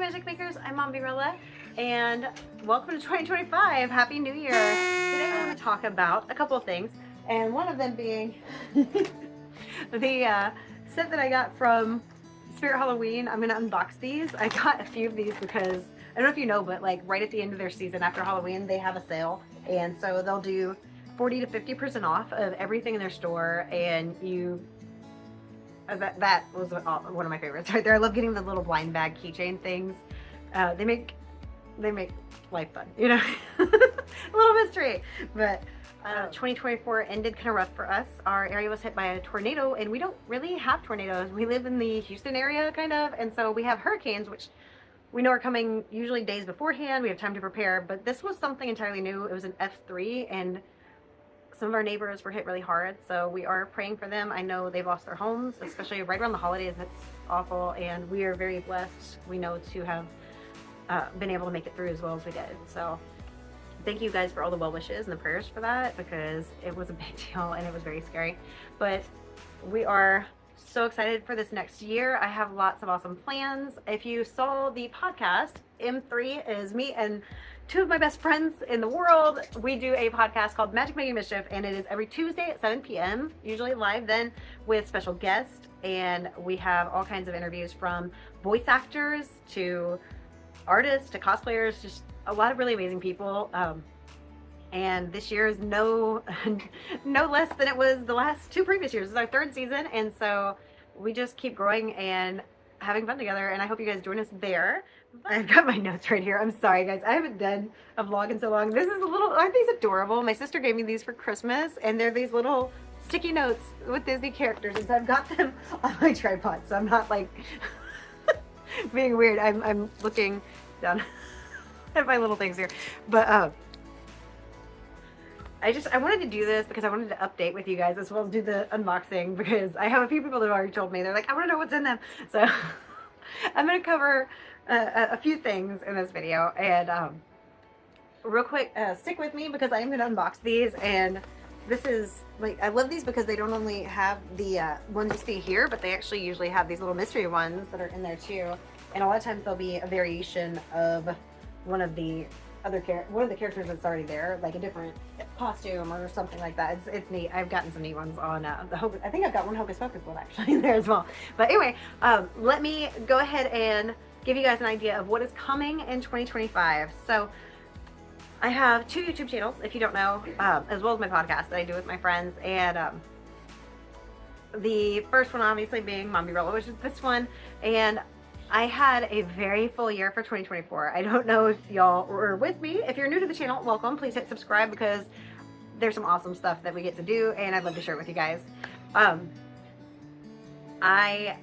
Magic Makers, I'm Mom Virilla, and welcome to 2025. Happy New Year. Today I want to talk about a couple of things, and one of them being the set that I got from Spirit Halloween. I'm going to unbox these. I got a few of these because, I don't know if you know, but like right at the end of their season after Halloween, they have a sale, and so they'll do 40 to 50% off of everything in their store, and that was one of my favorites right there. I love getting the little blind bag keychain things. They make life fun, you know. A little mystery. But 2024 ended kind of rough for us. Our area was hit by a tornado, and we don't really have tornadoes. We live in the Houston area, kind of, and so we have hurricanes, which we know are coming usually days beforehand. We have time to prepare, but this was something entirely new. It was an F3, and some of our neighbors were hit really hard, so we are praying for them. I know they've lost their homes, especially right around the holidays. It's awful, and we are very blessed, we know, to have been able to make it through as well as we did. So thank you guys for all the well wishes and the prayers for that, because it was a big deal and it was very scary. But we are so excited for this next year. I have lots of awesome plans. If you saw the podcast, M3 is me and two of my best friends in the world. We do a podcast called Magic Making Mischief, and it is every Tuesday at 7 p.m, usually live then with special guests, and we have all kinds of interviews from voice actors to artists to cosplayers, just a lot of really amazing people. And this year is no less than it was the last two previous years. This is our third season, and so we just keep growing and having fun together, and I hope you guys join us there. I've got my notes right here. I'm sorry, guys. I haven't done a vlog in so long. This is aren't these adorable? My sister gave me these for Christmas, and they're these little sticky notes with Disney characters, and so I've got them on my tripod, so I'm not like being weird. I'm looking down at my little things here. But I wanted to do this because I wanted to update with you guys as well as do the unboxing, because I have a few people that have already told me, they're like, I want to know what's in them. So I'm going to cover a few things in this video, and real quick, stick with me because I'm going to unbox these. And this is like, I love these because they don't only have the ones you see here, but they actually usually have these little mystery ones that are in there too. And a lot of times there'll be a variation of one of the characters that's already there, like a different costume or something like that. It's neat. I've gotten some neat ones on I think I've got one Hocus Pocus one actually in there as well. But anyway, let me go ahead and give you guys an idea of what is coming in 2025. So I have two YouTube channels, if you don't know, as well as my podcast that I do with my friends. And the first one obviously being Mom Virilla, which is this one. And I had a very full year for 2024. I don't know if y'all were with me. If you're new to the channel, welcome. Please hit subscribe because there's some awesome stuff that we get to do, and I'd love to share it with you guys. I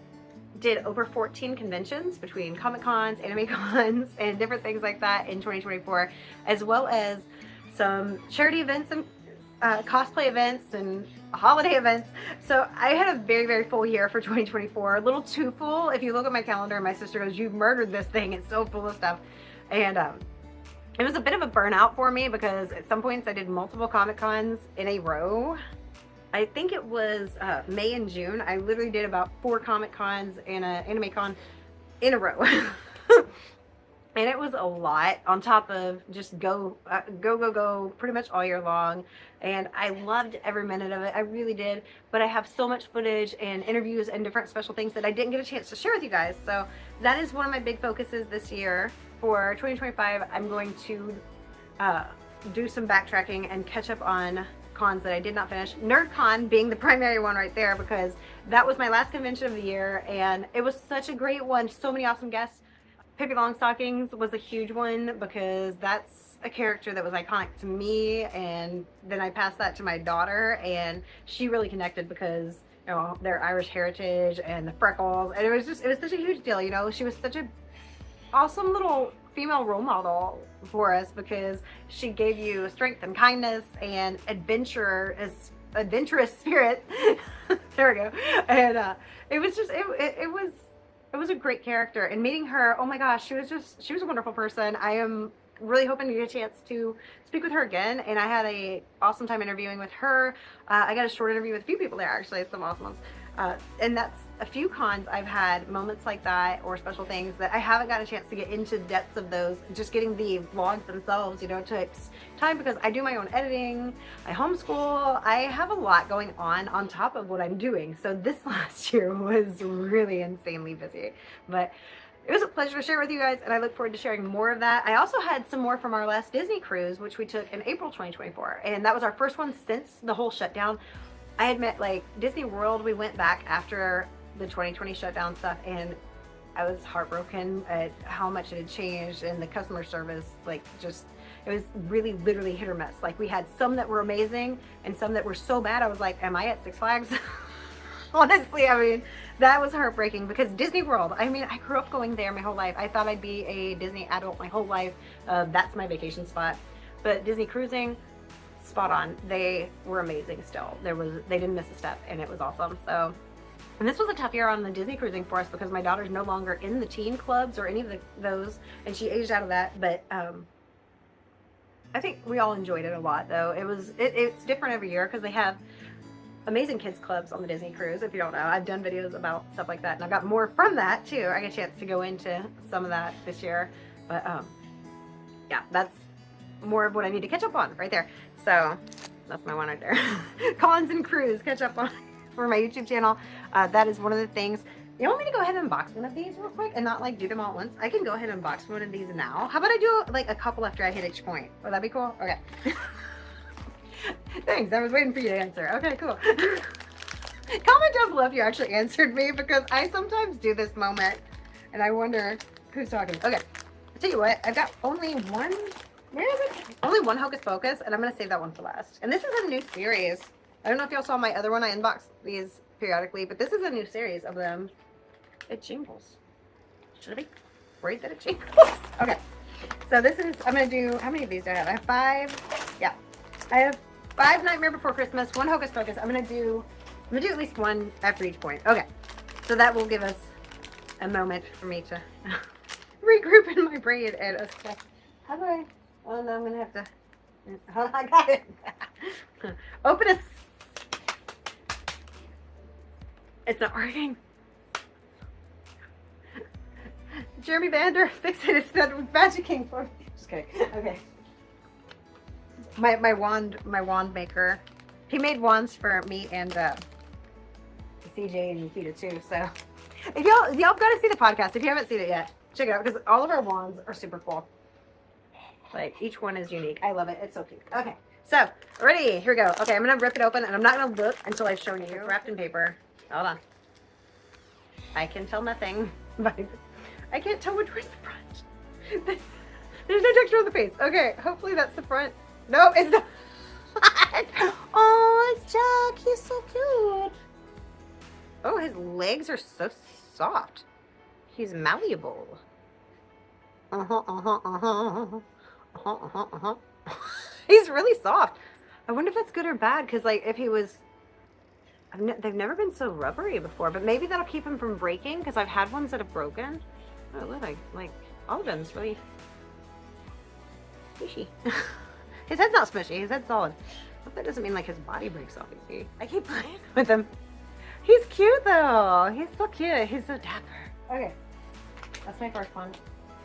did over 14 conventions between Comic Cons, anime cons, and different things like that in 2024, as well as some charity events and cosplay events and holiday events. So I had a very, very full year for 2024. A little too full. If you look at my calendar, my sister goes, "You murdered this thing. It's so full of stuff." And it was a bit of a burnout for me because at some points I did multiple Comic Cons in a row. I think it was May and June. I literally did about 4 Comic Cons and an anime con in a row. And it was a lot on top of just go pretty much all year long. And I loved every minute of it. I really did. But I have so much footage and interviews and different special things that I didn't get a chance to share with you guys. So that is one of my big focuses this year. For 2025, I'm going to do some backtracking and catch up on cons that I did not finish. NerdCon being the primary one right there, because that was my last convention of the year. And it was such a great one. So many awesome guests. Pippi Longstockings was a huge one because that's a character that was iconic to me, and then I passed that to my daughter, and she really connected because, you know, their Irish heritage and the freckles, and it was such a huge deal. You know, she was such a awesome little female role model for us because she gave you strength and kindness and adventurous spirit. There we go. And it was just it was a great character, and meeting her, oh my gosh, she was a wonderful person. I am really hoping to get a chance to speak with her again, and I had a awesome time interviewing with her. I got a short interview with a few people there, actually, some awesome ones. And that's a few cons I've had moments like that, or special things that I haven't gotten a chance to get into the depths of those. Just getting the vlogs themselves, you know, takes time because I do my own editing, I homeschool, I have a lot going on top of what I'm doing. So this last year was really insanely busy, but it was a pleasure to share with you guys, and I look forward to sharing more of that. I also had some more from our last Disney cruise, which we took in April 2024, and that was our first one since the whole shutdown. I had met, like, Disney World, we went back after the 2020 shutdown stuff, and I was heartbroken at how much it had changed, and the customer service, like, just, it was really literally hit or miss. Like, we had some that were amazing and some that were so bad I was like, am I at Six Flags? Honestly, I mean, that was heartbreaking because Disney World, I mean, I grew up going there my whole life. I thought I'd be a Disney adult my whole life. That's my vacation spot. But Disney cruising, spot on. They were amazing still. They didn't miss a step, and it was awesome. So, and this was a tough year on the Disney cruising for us because my daughter's no longer in the teen clubs or any of those, and she aged out of that. But I think we all enjoyed it a lot, though. It's different every year because they have amazing kids clubs on the Disney cruise. If you don't know, I've done videos about stuff like that, and I've got more from that too. I get a chance to go into some of that this year, but yeah, that's more of what I need to catch up on right there. So that's my one right there. Cons and cruise, catch up on for my YouTube channel. That is one of the things. You want me to go ahead and unbox one of these real quick and not like do them all at once? I can go ahead and unbox one of these now. How about I do like a couple after I hit each point? Would that be cool? Okay. Thanks, I was waiting for you to answer. Okay, cool. Comment down below if you actually answered me, because I sometimes do this moment and I wonder who's talking. Okay, I'll tell you what, I've got only one, where is it? Only one Hocus Pocus, and I'm going to save that one for last. And this is a new series. I don't know if y'all saw my other one. I unbox these periodically, but this is a new series of them. It jingles. Should I be worried that it jingles? Okay, so this is, I'm going to do, how many of these do I have? I have 5. Yeah, I have 5 Nightmare Before Christmas, 1 Hocus Pocus. I'm gonna do at least one after each point. Okay, so that will give us a moment for me to regroup in my brain and okay. How do I? Oh no, I'm gonna have to. Oh, I got it. Open a. It's not working. Jeremy Vander, fix it. It's not magicking for me. Just kidding. Okay. My wand maker, he made wands for me and CJ and Peter too. So if y'all got to see the podcast if you haven't seen it yet, check it out because all of our wands are super cool. Like each one is unique. I love it. It's so cute. Okay, so ready? Here we go. Okay, I'm gonna rip it open and I'm not gonna look until I've shown you. It's wrapped in paper. Hold on. I can tell nothing, but I can't tell which way's the front. There's no texture on the face. Okay, hopefully that's the front. No, it's not. Oh, it's Jack. He's so cute. Oh, his legs are so soft. He's malleable. He's really soft. I wonder if that's good or bad, because like if he was, they've never been so rubbery before, but maybe that'll keep him from breaking, because I've had ones that have broken. Oh, look, like all of them's really squishy. His head's not smushy, his head's solid. But that doesn't mean like his body breaks off easy. I keep playing with him. He's cute though. He's so cute. He's so dapper. Okay, that's my first one.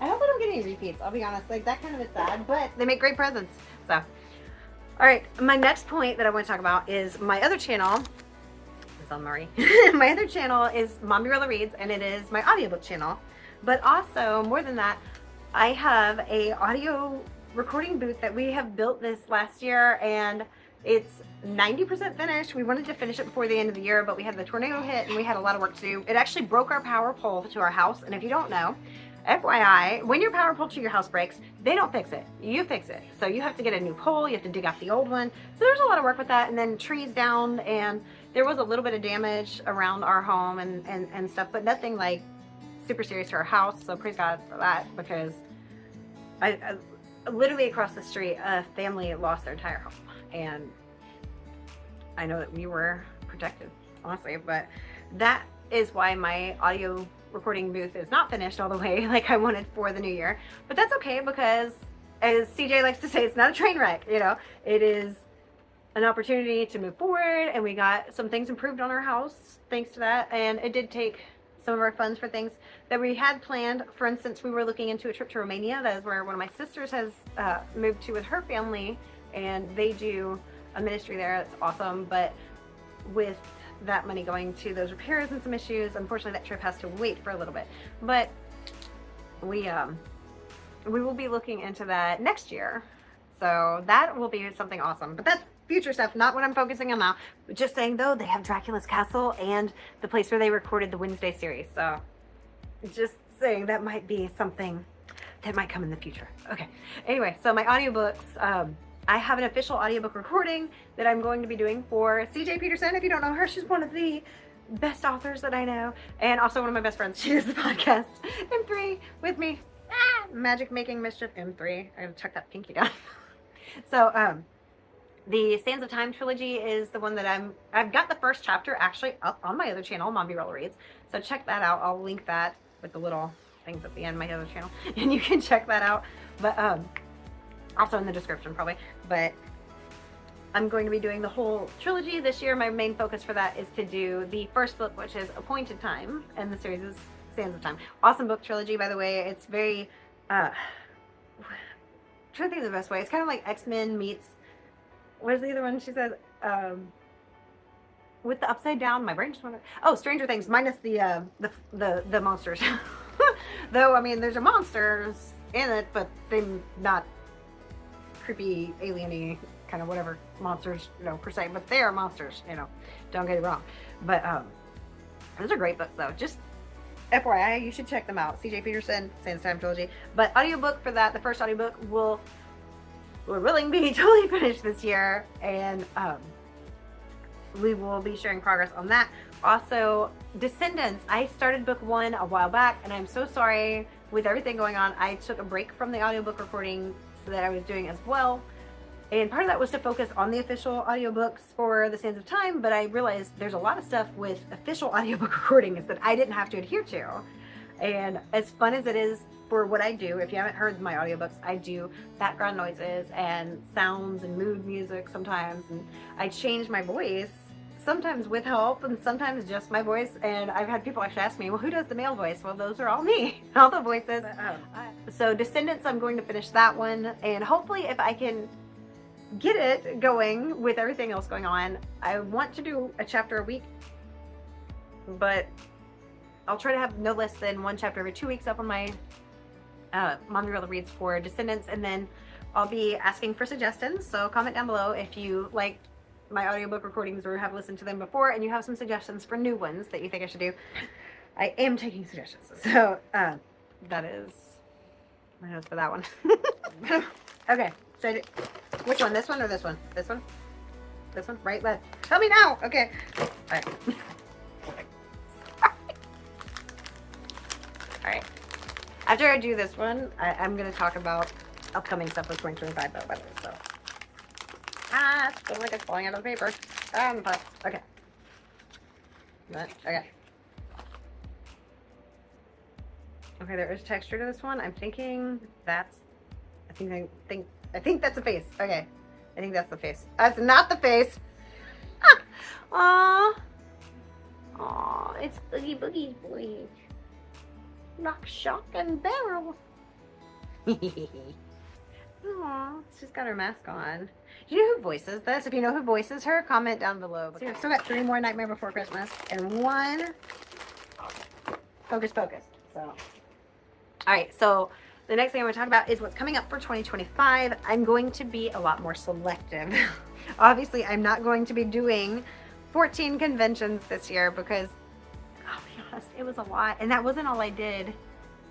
I hope I don't get any repeats, I'll be honest. Like that kind of is sad, but they make great presents. So, all right, my next point that I want to talk about is my other channel. It's on Marie. My other channel is Mommy Rilla Reads, and it is my audiobook channel. But also, more than that, I have a audio recording booth that we have built this last year, and it's 90% finished. We wanted to finish it before the end of the year, but we had the tornado hit and we had a lot of work to do. It actually broke our power pole to our house, and if you don't know, FYI, when your power pole to your house breaks, they don't fix it. You fix it. So you have to get a new pole, you have to dig out the old one. So there's a lot of work with that, and then trees down, and there was a little bit of damage around our home and stuff, but nothing like super serious to our house. So praise God for that, because I literally across the street, a family lost their entire home, and I know that we were protected, honestly, but that is why my audio recording booth is not finished all the way like I wanted for the new year. But that's okay, because as CJ likes to say, it's not a train wreck, you know. It is an opportunity to move forward, and we got some things improved on our house thanks to that. And it did take some of our funds for things that we had planned. For instance, we were looking into a trip to Romania. That is where one of my sisters has moved to with her family, and they do a ministry there. It's awesome. But with that money going to those repairs and some issues, unfortunately that trip has to wait for a little bit. But we will be looking into that next year, so that will be something awesome. But that's future stuff, not what I'm focusing on now. Just saying though, they have Dracula's Castle and the place where they recorded the Wednesday series, so just saying that might be something that might come in the future. Okay, anyway, so my audiobooks, I have an official audiobook recording that I'm going to be doing for CJ Peterson. If you don't know her, she's one of the best authors that I know, and also one of my best friends. She does the podcast M3 with me. Magic Making Mischief M3. I gotta chuck that pinky down. So the Sands of Time trilogy is the one that I've got the first chapter actually up on my other channel, Mom B Roller Reads. So check that out. I'll link that with the little things at the end of my other channel, and you can check that out. But also in the description probably. But I'm going to be doing the whole trilogy this year. My main focus for that is to do the first book, which is Appointed Time, and the series is Sands of Time. Awesome book trilogy, by the way. It's very I'm trying to think of the best way. It's kind of like X-Men meets, what is the other one she says? With the upside down, my brain just went, oh, Stranger Things, minus the monsters. Though, I mean, there's monsters in it, but they're not creepy, alien-y, kind of whatever monsters, you know, per se, but they are monsters, you know, don't get it wrong. But those are great books though. Just FYI, you should check them out. CJ Peterson, Sands of Time trilogy. But audiobook for that, the first audiobook will, we're willing to be totally finished this year, and we will be sharing progress on that. Also, Descendants, I started book 1 a while back, and I'm so sorry with everything going on. I took a break from the audiobook recording so that I was doing as well. And part of that was to focus on the official audiobooks for the Sands of Time, but I realized there's a lot of stuff with official audiobook recordings that I didn't have to adhere to. And as fun as it is for what I do, if you haven't heard my audiobooks, I do background noises and sounds and mood music sometimes, and I change my voice, sometimes with help and sometimes just my voice. And I've had people actually ask me, well, who does the male voice? Well, those are all me, all the voices. So Descendants, I'm going to finish that one, and hopefully if I can get it going with everything else going on, I want to do a chapter a week, but I'll try to have no less than one chapter every 2 weeks up on my Mom B Roller Reads for Descendants, and then I'll be asking for suggestions. So comment down below if you like my audiobook recordings or have listened to them before, and you have some suggestions for new ones that you think I should do. I am taking suggestions. So that is my notes for that one. Okay, so which one? This one or this one? This one? This one? Right, left? Tell me now! Okay. Alright. Alright. After I do this one, I'm going to talk about upcoming stuff for 2025 though, by the way, so. Ah, it feels like it's falling out of the paper. Okay. Okay. Okay, there is texture to this one. I'm thinking that's, I think that's a face. Okay. I think that's the face. That's not the face. Ah. Aww. Aww, it's Boogie Boogie's boy. Rock, shock, and barrel. Aww, she's got her mask on. Do you know who voices this? If you know who voices her, comment down below. So I've still got 3 more Nightmare Before Christmas and 1 Hocus Pocus. So, alright, so the next thing I'm going to talk about is what's coming up for 2025. I'm going to be a lot more selective. Obviously, I'm not going to be doing 14 conventions this year because, I'll be honest, it was a lot. And that wasn't all I did.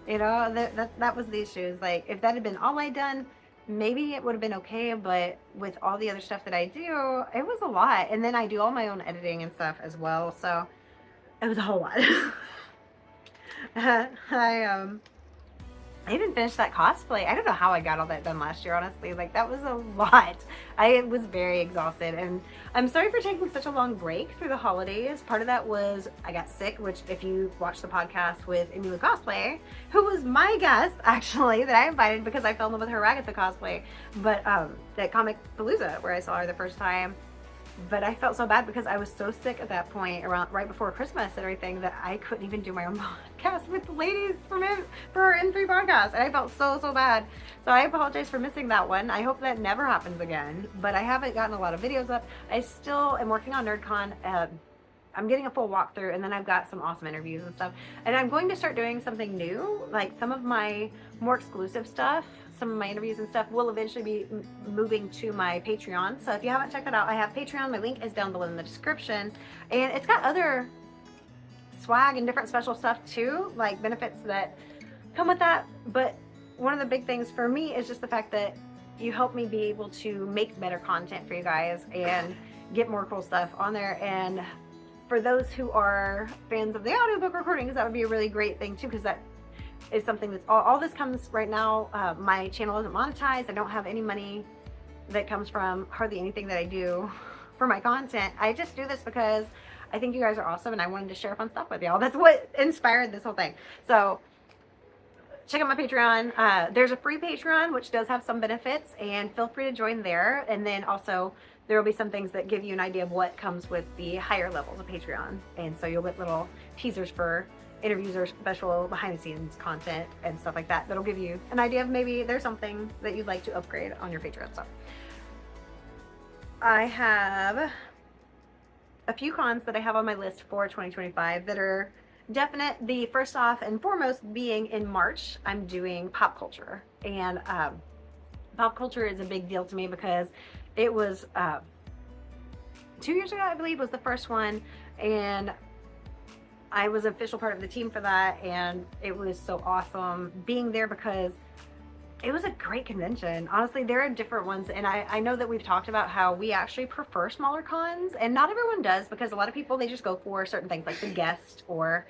You know, that was the issue. Like, if that had been all I done, maybe it would have been okay. But with all the other stuff that I do, it was a lot. And then I do all my own editing and stuff as well. So, it was a whole lot. I even finished that cosplay. I don't know how I got all that done last year, honestly. Like, that was a lot. I was very exhausted, and I'm sorry for taking such a long break through the holidays. Part of that was I got sick, which if you watch the podcast with Emilu Cosplay, who was my guest, actually, that I invited because I fell in love with her Ragatha cosplay, but at Comic Palooza, where I saw her the first time, but I felt so bad because I was so sick at that point, around right before Christmas and everything, that I couldn't even do my own podcast with the ladies for M3 podcast, and I felt so bad. So I apologize for missing that one. I hope that never happens again, but I haven't gotten a lot of videos up. I still am working on NerdCon. I'm getting a full walkthrough, and then I've got some awesome interviews and stuff. And I'm going to start doing something new, like some of my more exclusive stuff, some of my interviews and stuff will eventually be moving to my Patreon. So if you haven't checked it out, I have Patreon. My link is down below in the description. And it's got other swag and different special stuff too, like benefits that come with that. But one of the big things for me is just the fact that you help me be able to make better content for you guys and get more cool stuff on there. And for those who are fans of the audiobook recordings, that would be a really great thing too, because that is something that's all this comes right now. My channel isn't monetized. I don't have any money that comes from hardly anything that I do for my content. I just do this because I think you guys are awesome and I wanted to share fun stuff with y'all. That's what inspired this whole thing. So check out my Patreon. There's a free Patreon, which does have some benefits, and feel free to join there. And then also there will be some things that give you an idea of what comes with the higher levels of Patreon. And so you'll get little teasers for interviews or special behind the scenes content and stuff like that. That'll give you an idea of maybe there's something that you'd like to upgrade on your Patreon. So I have a few cons that I have on my list for 2025 that are definite. The first off and foremost being in March, I'm doing pop culture. And pop culture is a big deal to me because it was 2 years ago, I believe, was the first one, and I was an official part of the team for that, and it was so awesome being there because it was a great convention. Honestly, there are different ones, and I know that we've talked about how we actually prefer smaller cons, and not everyone does, because a lot of people, they just go for certain things like the guest or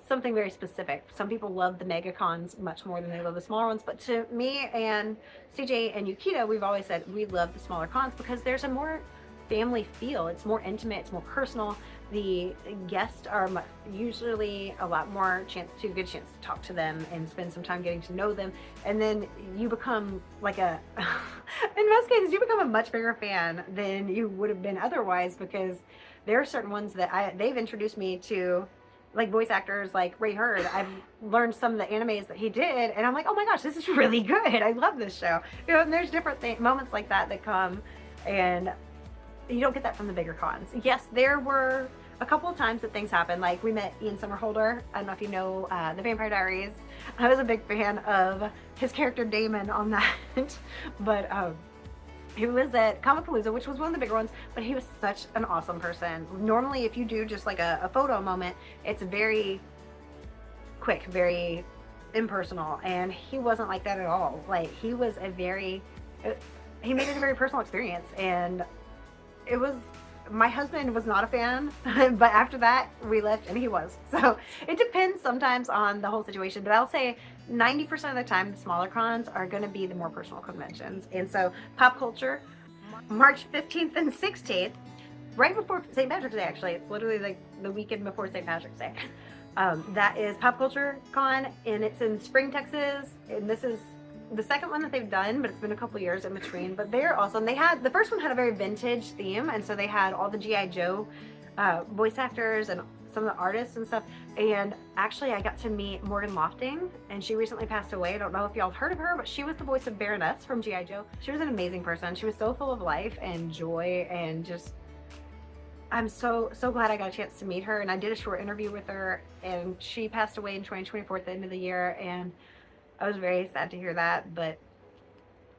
something very specific. Some people love the mega cons much more than they love the smaller ones, but to me and CJ and Yukita, we've always said we love the smaller cons because there's a more family feel. It's more intimate, it's more personal. The guests are usually a lot more good chance to talk to them and spend some time getting to know them, and then you become like in most cases you become a much bigger fan than you would have been otherwise, because there are certain ones that they've introduced me to, like voice actors like Ray Hurd. I've learned some of the animes that he did, and I'm like, oh my gosh, this is really good. I love this show. And there's different moments like that come, and you don't get that from the bigger cons. Yes, there were a couple of times that things happened. Like we met Ian Somerhalder. I don't know if you know the Vampire Diaries. I was a big fan of his character Damon on that, but he was at Comicpalooza, which was one of the bigger ones, but he was such an awesome person. Normally, if you do just like a photo moment, it's very quick, very impersonal, and he wasn't like that at all. Like he was he made it a very personal experience, and it was, my husband was not a fan, but after that we left and he was. So it depends sometimes on the whole situation, but I'll say 90% of the time the smaller cons are going to be the more personal conventions. And so pop culture, March 15th and 16th, right before St. Patrick's Day, actually. It's literally like the weekend before St. Patrick's Day. That is Pop Culture Con, and it's in Spring, Texas, and this is the second one that they've done, but it's been a couple years in between. But they're awesome. The first one had a very vintage theme, and so they had all the G.I. Joe voice actors and some of the artists and stuff. And actually I got to meet Morgan Lofting, and she recently passed away. I don't know if y'all heard of her, but she was the voice of Baroness from G.I. Joe. She was an amazing person. She was so full of life and joy, and just, I'm so glad I got a chance to meet her. And I did a short interview with her, and she passed away in 2024 at the end of the year, and I was very sad to hear that. But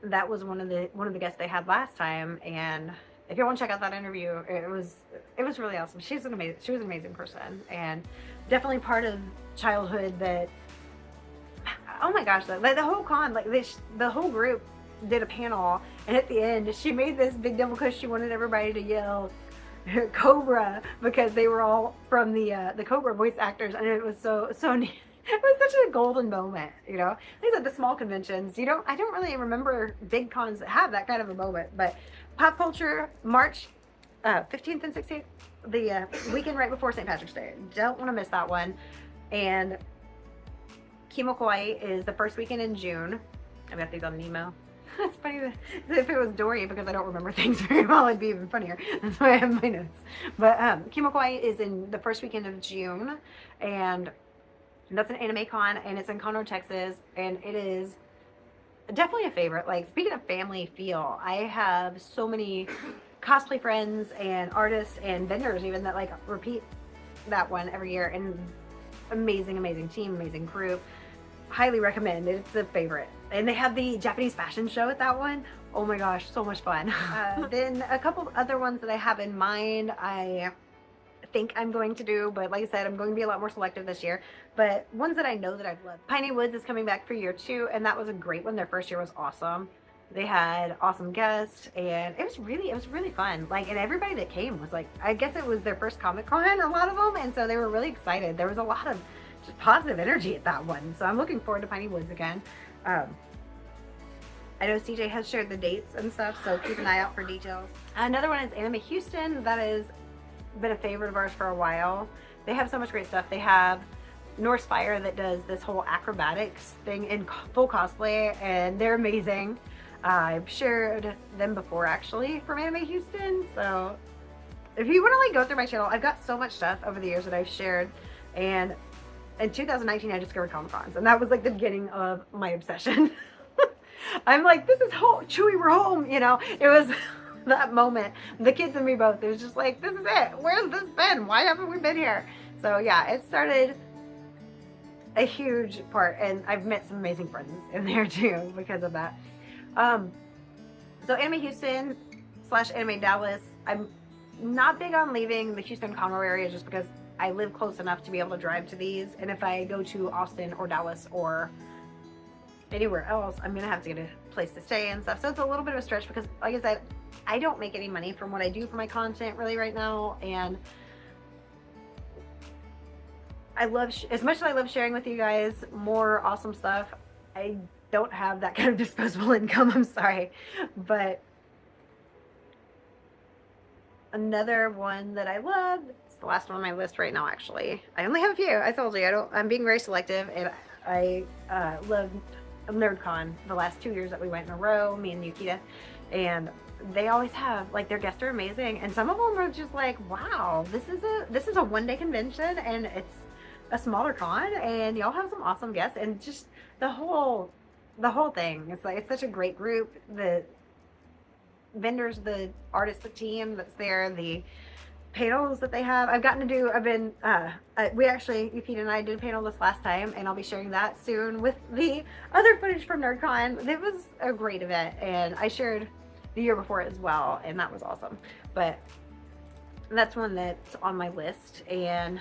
that was one of the guests they had last time, and if you want to check out that interview, it was really awesome. She was an amazing person, and definitely part of childhood that, oh my gosh, the whole con, like the whole group did a panel, and at the end she made this big deal because she wanted everybody to yell Cobra, because they were all from the Cobra voice actors, and it was so neat. It was such a golden moment, you know. These are the small conventions. I don't really remember big cons that have that kind of a moment. But pop culture, March 15th and 16th, the weekend right before St. Patrick's Day. Don't want to miss that one. And Kimo Kauai is the first weekend in June. I've got these on Nemo. It's funny that if it was Dory, because I don't remember things very well, it'd be even funnier. That's why I have my notes. But Kimokoi is in the first weekend of June, and that's an anime con, and it's in Conroe, Texas, and it is definitely a favorite. Like, speaking of family feel, I have so many cosplay friends and artists and vendors even that like repeat that one every year, and amazing team, amazing group. Highly recommend. It's a favorite. And they have the Japanese fashion show at that one. Oh my gosh, so much fun. Then a couple other ones that I have in mind I think I'm going to do, but like I said, I'm going to be a lot more selective this year. But ones that I know that I've loved. Piney Woods is coming back for year 2, and that was a great one. Their first year was awesome. They had awesome guests, and it was really fun. Like, and everybody that came was like, I guess it was their first Comic-Con, a lot of them, and so they were really excited. There was a lot of just positive energy at that one, so I'm looking forward to Piney Woods again. I know CJ has shared the dates and stuff, so keep an eye out for details. Another one is Anime Houston. That has been a favorite of ours for a while. They have so much great stuff. They have Norse Fire that does this whole acrobatics thing in full cosplay, and they're amazing. I've shared them before actually from Anime Houston, so if you want to like go through my channel, I've got so much stuff over the years that I've shared. And in 2019 I discovered Comic-Cons, and that was like the beginning of my obsession. I'm like, this is home, Chewy, we're home, you know. It was that moment, the kids and me both, it was just like, this is it, where's this been, why haven't we been here? So yeah, it started a huge part, and I've met some amazing friends in there too because of that. So Anime Houston / Anime Dallas, I'm not big on leaving the Houston Conroe area just because I live close enough to be able to drive to these, and if I go to Austin or Dallas or anywhere else, I'm gonna have to get a place to stay and stuff. So it's a little bit of a stretch because, like I said, I don't make any money from what I do for my content really right now, and I love, as much as I love sharing with you guys more awesome stuff, I don't have that kind of disposable income, I'm sorry. But another one that I love, it's the last one on my list right now actually. I only have a few, I told you, I'm being very selective, and I loved NerdCon the last 2 years that we went in a row, me and Yukita, and they always have, like, their guests are amazing, and some of them are just like, wow, this is a one-day convention, and it's a smaller con, and y'all have some awesome guests, and just the whole thing. It's like, it's such a great group. The vendors, the artists, the team that's there, the panels that they have. I've gotten to do, we actually, Yukita and I did a panel this last time, and I'll be sharing that soon with the other footage from NerdCon. It was a great event, and I shared the year before as well, and that was awesome. But that's one that's on my list, and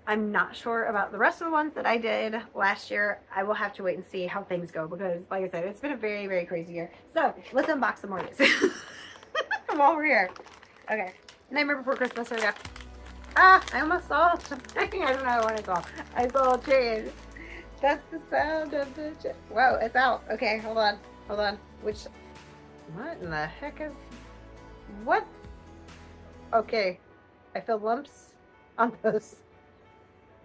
I'm not sure about the rest of the ones that I did last year. I will have to wait and see how things go because, like I said, it's been a very crazy year. So let's unbox some more of these while we're here. Okay, Nightmare Before Christmas. Here we go. Ah, I almost saw something. I don't know what I saw. I saw a chain. That's the sound of the chain. Whoa, it's out. Okay, hold on. What in the heck is, what? Okay, I feel lumps on those.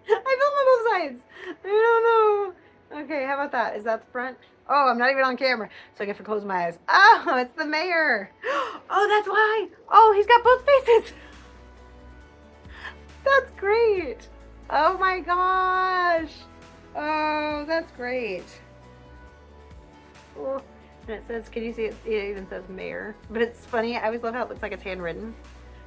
I feel them on both sides. I don't know. Okay, how about that? Is that the front? Oh, I'm not even on camera, so I have to close my eyes. Oh, it's the mayor. Oh, that's why. Oh, he's got both faces. That's great. Oh my gosh. Oh, that's great. Oh, and it says, can you see it? It even says mayor. But it's funny. I always love how it looks like it's handwritten.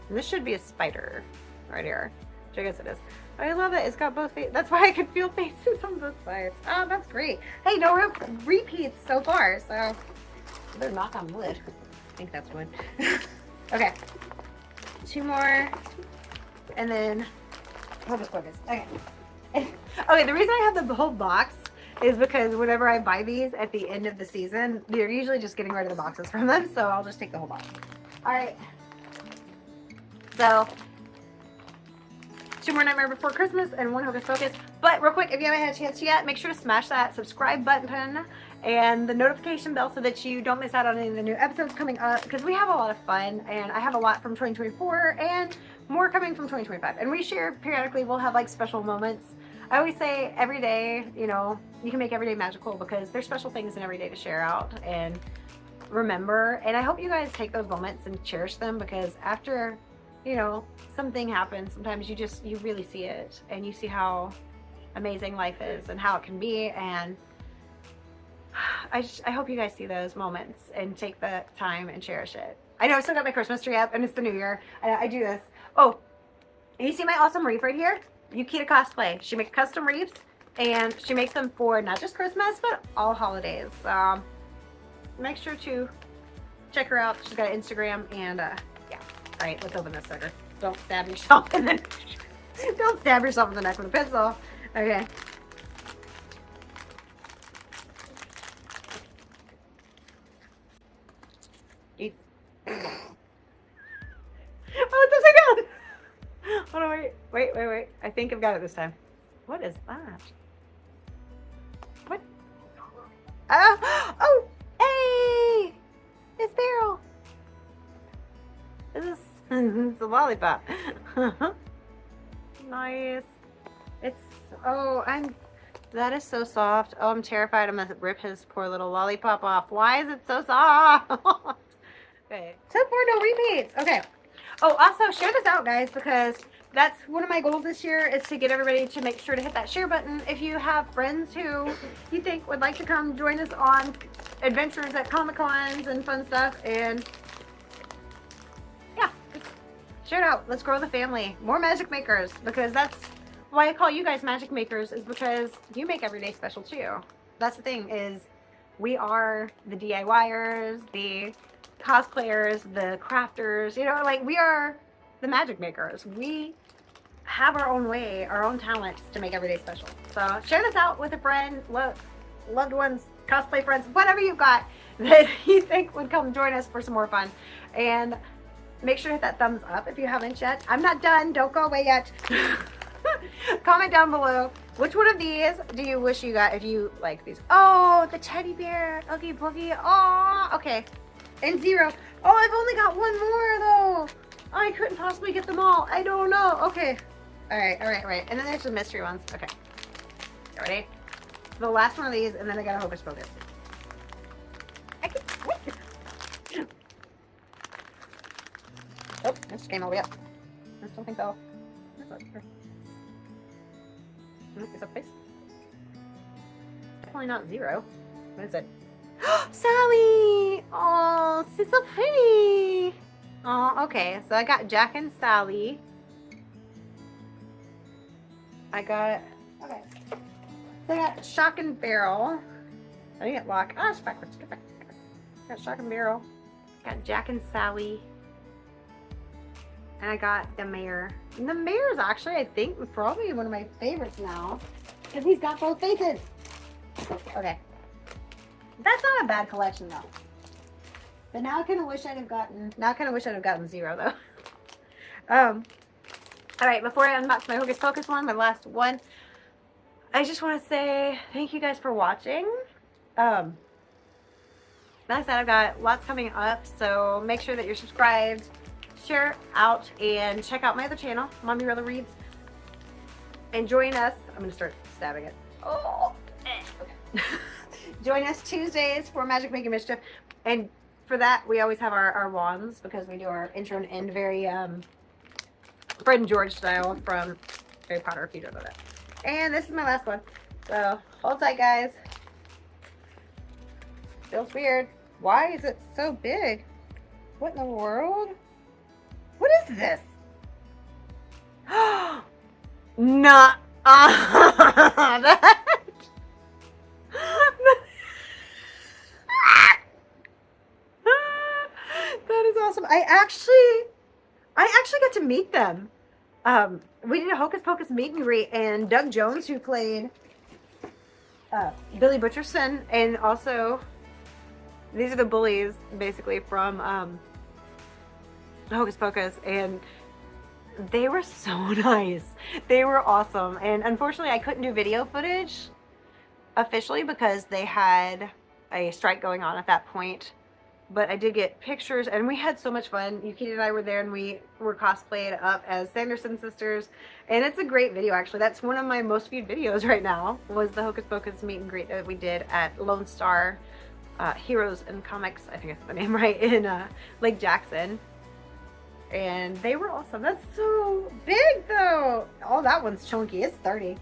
And this should be a spider right here, which I guess it is. I love it. It's got both faces. That's why I can feel faces on both sides. Oh, that's great. Hey, no repeats so far, so better knock on wood. I think that's wood. Okay. 2 more. And then Hocus Pocus. Okay. Okay, the reason I have the whole box is because whenever I buy these at the end of the season, they're usually just getting rid of the boxes from them, so I'll just take the whole box. Alright. So 2 more Nightmare Before Christmas and 1 Hocus Pocus. But real quick, if you haven't had a chance yet, make sure to smash that subscribe button and the notification bell so that you don't miss out on any of the new episodes coming up, because we have a lot of fun, and I have a lot from 2024 and more coming from 2025. And we share periodically. We'll have like special moments I always say every day, you know, you can make every day magical because there's special things in every day to share out and remember. And I hope you guys take those moments and cherish them, because after, you know, something happens, sometimes you really see it and you see how amazing life is and how it can be. And I hope you guys see those moments and take the time and cherish it. I know I still got my Christmas tree up and it's the new year. I do this. Oh, you see my awesome wreath right here? Yukita Cosplay. She makes custom wreaths and she makes them for not just Christmas, but all holidays. Make sure to check her out. She's got an Instagram and yeah. All right, let's open this sucker. Don't stab yourself in the don't stab yourself in the neck with a pencil. Okay. Oh, it's upside down. Hold on, wait. I think I've got it this time. What is that? What? Oh, hey! It's Beryl. It's a lollipop. Nice. That is so soft. Oh, I'm terrified I'm gonna rip his poor little lollipop off. Why is it so soft? Okay. So far, no repeats. Okay. Oh, also share this out, guys, because that's one of my goals this year is to get everybody to make sure to hit that share button. If you have friends who you think would like to come join us on adventures at Comic-Cons and fun stuff, and yeah, just share it out. Let's grow the family. More magic makers, because that's why I call you guys magic makers, is because you make every day special too. That's the thing, is we are the DIYers, the cosplayers, the crafters, you know, like we are the magic makers. We have our own way, our own talents to make every day special. So share this out with a friend, loved ones, cosplay friends, whatever you've got that you think would come join us for some more fun. And make sure to hit that thumbs up if you haven't yet. I'm not done. Don't go away yet. Comment down below which one of these do you wish you got if you like these. Oh, the teddy bear. Oogie Boogie. Oh, okay. And 0. Oh, I've only got one more though. Oh, I couldn't possibly get them all. I don't know. Okay. All right. And then there's the mystery ones. Okay. You ready? The last one of these, and then I got a Hocus Pocus. I can wait. Oh, this came all the way up. There's something fell. Is that face? Definitely not 0. What is it? Sally! Oh, she's so pretty. Oh, okay. So I got Jack and Sally. Okay. So I got Shock and Barrel. I didn't get Lock. Oh, it's backwards. Get back. Got Shock and Barrel. Got Jack and Sally. And I got the mayor. And the mayor is actually, I think, probably one of my favorites now, because he's got both faces. Okay. That's not a bad collection though. But now I kind of wish I'd have gotten 0 though. All right, before I unbox my Hocus Pocus one, my last one, I just want to say thank you guys for watching. Like I said, I've got lots coming up, so make sure that you're subscribed, share out, and check out my other channel, Mommy Rilla Reads, and join us. I'm gonna start stabbing it. Oh, okay. Join us Tuesdays for Magic Making Mischief, and for that we always have our wands, because we do our intro and end very Fred and George style from Harry Potter, if you don't know that. And this is my last one, so hold tight, guys. Feels weird. Why is it so big? What in the world? What is this? Nah. That is awesome. I actually got to meet them. We did a Hocus Pocus meet and greet, and Doug Jones, who played Billy Butcherson, and also these are the bullies basically from Hocus Pocus, and they were so nice. They were awesome. And unfortunately I couldn't do video footage officially because they had a strike going on at that point but I did get pictures, and we had so much fun. Yuki and I were there, and we were cosplayed up as Sanderson sisters, and it's a great video, actually. That's one of my most viewed videos right now, was the Hocus Pocus meet and greet that we did at Lone Star Heroes and Comics, I think that's the name, right, in Lake Jackson. And they were awesome. That's so big, though. Oh, that one's chunky. It's 30.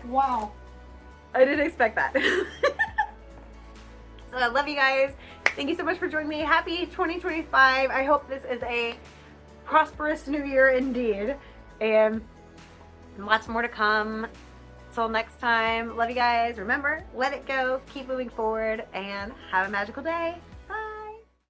Wow. I didn't expect that. So I love you guys. Thank you so much for joining me. Happy 2025. I hope this is a prosperous new year indeed. And lots more to come. Till next time. Love you guys. Remember, let it go. Keep moving forward. And have a magical day.